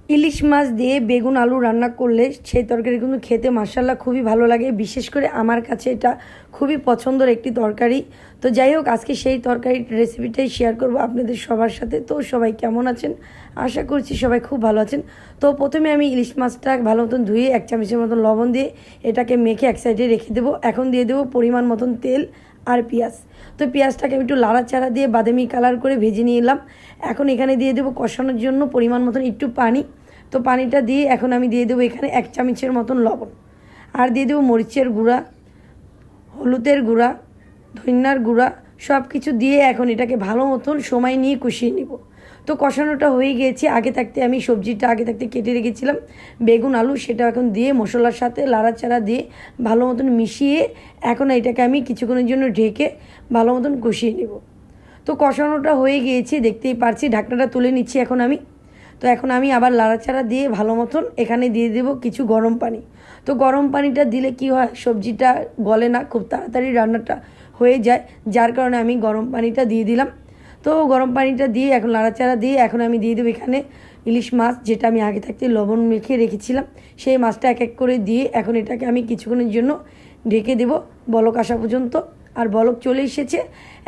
ইলিশ মাছ দিয়ে বেগুন আলু রান্না করলে সেই তরকারি কিন্তু খেতে মাশাআল্লাহ খুবই ভালো লাগে। বিশেষ করে আমার কাছে এটা খুবই পছন্দের একটি তরকারি। তো যাই হোক, আজকে সেই তরকারির রেসিপিটাই শেয়ার করব আপনাদের সবার সাথে। তো সবাই কেমন আছেন? আশা করছি সবাই খুব ভালো আছেন। তো প্রথমে আমি ইলিশ মাছটা ভালো মতন ধুয়ে 1 চামচের মতন লবণ দিয়ে এটাকে মেখে এক সাইডে রেখে দেবো। এখন দিয়ে দেবো পরিমাণ মতন তেল আর পেঁয়াজ। তো পেঁয়াজটাকে আমি একটু লাড়াচাড়া দিয়ে বাদামি কালার করে ভেজে নিয়ে এলাম। এখন এখানে দিয়ে দেবো কষানোর জন্য পরিমাণ মতন একটু পানি। তো পানিটা দিয়ে এখন আমি দিয়ে দেবো এখানে 1 চামচের মতন লবণ, আর দিয়ে দেবো মরিচের গুঁড়া, হলুদের গুঁড়া, ধনিয়ার গুঁড়া, সব কিছু দিয়ে এখন এটাকে ভালো মতন সময় নিয়ে কষিয়ে নেব। তো কষানোটা হয়ে গিয়েছে। আগে থাকতে আমি সবজিটা আগে থাকতে কেটে রেখেছিলাম বেগুন আলু, সেটা এখন দিয়ে মশলার সাথে লাড়াচাড়া দিয়ে ভালো মতন মিশিয়ে এখন এটাকে আমি কিছুক্ষণের জন্য ঢেকে ভালো মতন কষিয়ে নেব। তো কষানোটা হয়ে গিয়েছে, দেখতেই পারছি। ঢাকনাটা তুলে নিচ্ছি এখন আমি। তো এখন আমি আবার লাড়াচাড়া দিয়ে ভালো মতন এখানে দিয়ে দেবো কিছু গরম পানি। তো গরম পানিটা দিলে কি হয়, সবজিটা গলে না, খুব তাড়াতাড়ি রান্নাটা হয়ে যায়, যার কারণে আমি গরম পানিটা দিয়ে দিলাম। তো গরম পানিটা দিয়ে এখন লাড়াচাড়া দিয়ে এখন আমি দিয়ে দেবো এখানে ইলিশ মাছ, যেটা আমি আগে থাকতে লবণ মেখে রেখেছিলাম, সেই মাছটা এক এক করে দিয়ে এখন এটাকে আমি কিছুক্ষণের জন্য ঢেকে দেবো বলক আসা পর্যন্ত। আর বলক চলে এসেছে।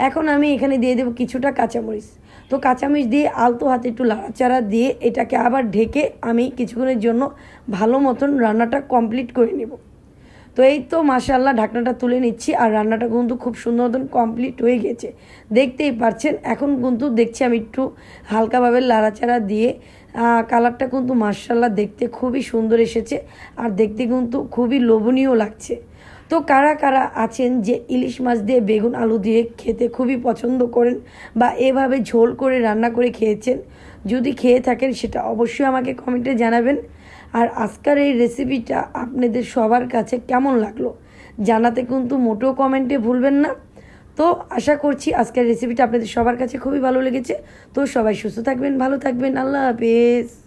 এখন আমি এখানে দিয়ে দেবো কিছুটা কাঁচামরিচ। তো কাঁচামরিচ দিয়ে আলতো হাতে একটু লাড়াচাড়া দিয়ে এটাকে আবার ঢেকে আমি কিছুক্ষণের জন্য ভালো মতন রান্নাটা কমপ্লিট করে নেব। তো এই তো মাশাআল্লাহ, ঢাকনাটা তুলে নিচ্ছি আর রান্নাটা কিন্তু খুব সুন্দর মতন কমপ্লিট হয়ে গেছে, দেখতেই পাচ্ছেন। এখন কিন্তু দেখছি আমি একটু হালকাভাবে লাড়াচাড়া দিয়ে কালারটা কিন্তু মাশাআল্লাহ দেখতে খুবই সুন্দর এসেছে আর দেখতে কিন্তু খুবই লোভনীয় লাগছে। তো কারা কারা আছেন যে ইলিশ মাছ দিয়ে বেগুন আলু দিয়ে খেতে খুবই পছন্দ করেন বা এভাবে ঝোল করে রান্না করে খেয়েছেন? যদি খেয়ে থাকেন সেটা অবশ্যই আমাকে কমেন্টে জানাবেন। আর আজকের এই রেসিপিটা আপনাদের সবার কাছে কেমন লাগলো জানাতে কিন্তু মোটেও কমেন্টে ভুলবেন না। তো আশা করছি আজকের রেসিপিটা আপনাদের সবার কাছে খুবই ভালো লেগেছে। তো সবাই সুস্থ থাকবেন, ভালো থাকবেন, আল্লাহ হাফেজ।